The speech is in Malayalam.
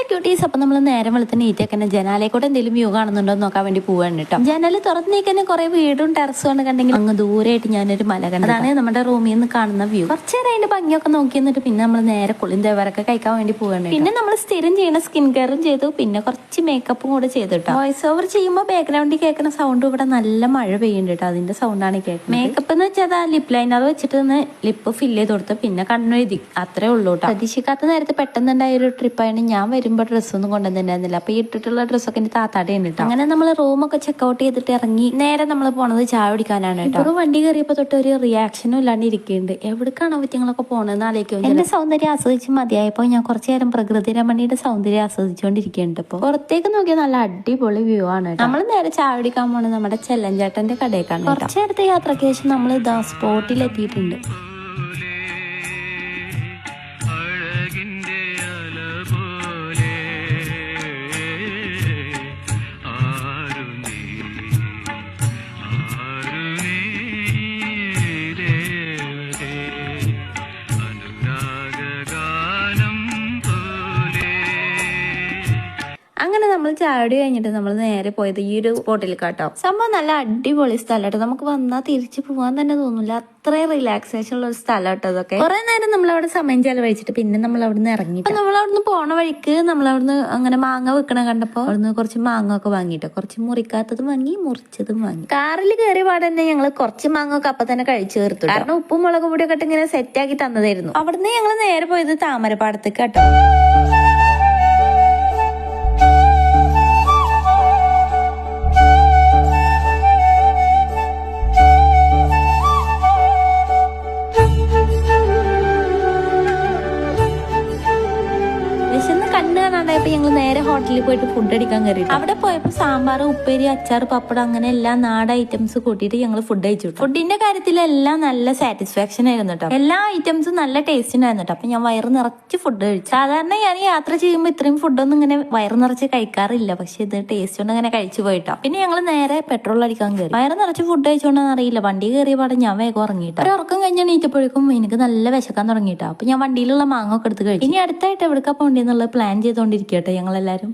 ക്യൂട്ടീസ്. അപ്പൊ നമ്മൾ നേരം വെളുത്ത് നീറ്റൊക്കെ ജനാലയെക്കൂടെ എന്തെങ്കിലും വ്യൂ കാണുന്നുണ്ടോ നോക്കാൻ വേണ്ടി പോവാണ് കേട്ടോ. ജനല് തുറന്നേക്കന്നെ കുറെ വീടും ടെറസും ആണ് കണ്ടെങ്കിൽ അങ്ങ് ദൂരെയായിട്ട് ഞാനൊരു മല കണ്ടു. അതാണ് നമ്മുടെ റൂമിൽ നിന്ന് കാണുന്ന വ്യൂ. കുറച്ചേരം അതിന്റെ ഭംഗിയൊക്കെ നോക്കി എന്നിട്ട് പിന്നെ നമ്മൾ നേരെ കുളിന്തേവരൊക്കെ കഴിക്കാൻ വേണ്ടി പോവാണ്. പിന്നെ നമ്മൾ സ്ഥിരം ചെയ്യുന്ന സ്കിൻ കെയറും ചെയ്തു, പിന്നെ കുറച്ച് മേക്കപ്പും കൂടെ ചെയ്തു കേട്ടോ. വോയിസ് ഓവർ ചെയ്യുമ്പോൾ ബാക്ക്ഗ്രൗണ്ടിൽ കേൾക്കുന്ന സൗണ്ട് ഇവിടെ നല്ല മഴ പെയ്യുന്നുണ്ട് കേട്ടോ, അതിന്റെ സൗണ്ടാണ് കേൾക്കുന്നത്. മേക്കപ്പ് എന്ന് വെച്ചാൽ ലിപ് ലൈനർ വെച്ചിട്ട് ലിപ്പ് ഫില്ല് ചെയ്ത് കൊടുത്ത് പിന്നെ കണ്ണെഴുതി, അത്രേ ഉള്ളൂ കേട്ടോ. പ്രതീക്ഷിക്കാത്ത നേരത്തെ പെട്ടെന്നുണ്ടായ ഒരു ട്രിപ്പാണ്. ഞാൻ വരുമ്പോൾ ഡ്രസ്സൊന്നും കൊണ്ടുവന്നിട്ടുണ്ടായിരുന്നില്ല, അപ്പൊ ഈ ഇട്ടിട്ടുള്ള ഡ്രസ്സൊക്കെ എന്റെ താത്താടെയാണ് കേട്ടോ. അങ്ങനെ നമ്മൾ റൂമൊക്കെ ചെക്കൗട്ട് ചെയ്തിട്ട് ഇറങ്ങി നേരെ നമ്മൾ പോണത് ചായ കുടിക്കാനാണ് കേട്ടോ. ഒരു വണ്ടി കയറിയപ്പോ തൊട്ട് ഒരു റിയാക്ഷനും ഇല്ലാണ്ട് ഇരിക്കുന്നുണ്ട്. എവിടേക്കാണോ വ്യത്യങ്ങളൊക്കെ പോണെന്ന് ആലോചിക്കും. എന്റെ സൗന്ദര്യം ആസ്വദിച്ച് മതിയായപ്പോ ഞാൻ കുറച്ചു നേരം പ്രകൃതി രമണിയുടെ സൗന്ദര്യം ആസ്വദിച്ചുകൊണ്ടിരിക്കുന്നുണ്ട്. ഇപ്പൊ പുറത്തേക്ക് നോക്കിയാൽ നല്ല അടിപൊളി വ്യൂ ആണ്. നമ്മൾ നേരെ ചായ കുടിക്കാൻ പോണത് നമ്മുടെ ചെല്ലഞ്ചേട്ടന്റെ കടയിലേക്കാണ്. കുറച്ചടുത്ത യാത്രയ്ക്ക് ശേഷം നമ്മൾ ഇതാ സ്പോട്ടിൽ എത്തിയിട്ടുണ്ട്. അങ്ങനെ നമ്മൾ ചാടി കഴിഞ്ഞിട്ട് നമ്മൾ നേരെ പോയത് ഈ ഒരു സ്പോട്ടിൽ കേട്ടോ. സംഭവം നല്ല അടിപൊളി സ്ഥലം കേട്ടോ. നമുക്ക് വന്നാൽ തിരിച്ചു പോകാൻ തന്നെ തോന്നില്ല, അത്രയും റിലാക്സേഷൻ ഉള്ള ഒരു സ്ഥലം കേട്ടോ. അതൊക്കെ കുറെ നേരം നമ്മളവിടെ സമയം ചെലവഴിച്ചിട്ട് പിന്നെ നമ്മൾ അവിടുന്ന് ഇറങ്ങി. നമ്മൾ അവിടുന്ന് പോണ വഴിക്ക് നമ്മൾ അവിടുന്ന് അങ്ങനെ മാങ്ങ വെക്കണ കണ്ടപ്പോ അവിടുന്ന് കുറച്ച് മാങ്ങ ഒക്കെ വാങ്ങിട്ടോ. കുറച്ച് മുറിക്കാത്തതും വാങ്ങി, മുറിച്ചതും വാങ്ങി. കാറിൽ കയറിയ പാടെ തന്നെ ഞങ്ങൾ കുറച്ച് മാങ്ങ ഒക്കെ അപ്പൊ തന്നെ കഴിച്ചു തീർത്തു. കാരണം ഉപ്പും മുളകും പൊടിയൊക്കെ ഇട്ട് ഇങ്ങനെ സെറ്റ് ആക്കി തന്നതായിരുന്നു. അവിടുന്ന് ഞങ്ങൾ നേരെ പോയത് താമരപ്പാടത്തേക്ക് കേട്ടോ. കണ്ണ് കാണാണ്ടായപ്പോ ഞങ്ങൾ നേരെ ഹോട്ടലിൽ പോയിട്ട് ഫുഡ് അടിക്കാൻ കയറി. അവിടെ പോയപ്പോ സാമ്പാർ, ഉപ്പേരി, അച്ചാർ, പപ്പടം അങ്ങനെ എല്ലാ നാടൻ ഐറ്റംസ് കൂട്ടിയിട്ട് ഞങ്ങൾ ഫുഡ് കഴിച്ചു. ഫുഡിന്റെ കാര്യത്തിലെല്ലാം നല്ല സാറ്റിസ്ഫാക്ഷൻ ആയിരുന്നു കേട്ടോ. എല്ലാ ഐറ്റംസും നല്ല ടേസ്റ്റിനായിരുന്നു കേട്ടോ. അപ്പൊ ഞാൻ വയറ് നിറച്ച് ഫുഡ് കഴിച്ചു. സാധാരണ ഞാൻ യാത്ര ചെയ്യുമ്പോൾ ഇത്രയും ഫുഡൊന്നും ഇങ്ങനെ വയറ് നിറച്ച് കഴിക്കാറില്ല, പക്ഷെ ഇത് ടേസ്റ്റ് കൊണ്ട് അങ്ങനെ കഴിച്ചു പോയിട്ടോ. പിന്നെ ഞങ്ങൾ നേരെ പെട്രോൾ അടിക്കാൻ കയറി. വയറ് നിറച്ച് ഫുഡ് കഴിച്ചോണ്ടെന്ന് അറിയില്ല, വണ്ടി കയറിയ പാടെ ഞാൻ വേഗം ഇറങ്ങിയിട്ടോ. ഒരു ഉറക്കം കഴിഞ്ഞാൽ നീറ്റപ്പോഴേക്കും എനിക്ക് നല്ല വിശക്കാൻ തുടങ്ങിയിട്ടോ. അപ്പൊ ഞാൻ വണ്ടിയിലുള്ള മാങ്ങ ഒക്കെ എടുത്ത് കഴിച്ചു. ഇനി അടുത്തായിട്ട് എവിടേക്കാ പോകേണ്ടെന്നുള്ള പ്ലാൻ ചെയ്തോണ്ടിരിക്കട്ടെ ഞങ്ങളെല്ലാരും.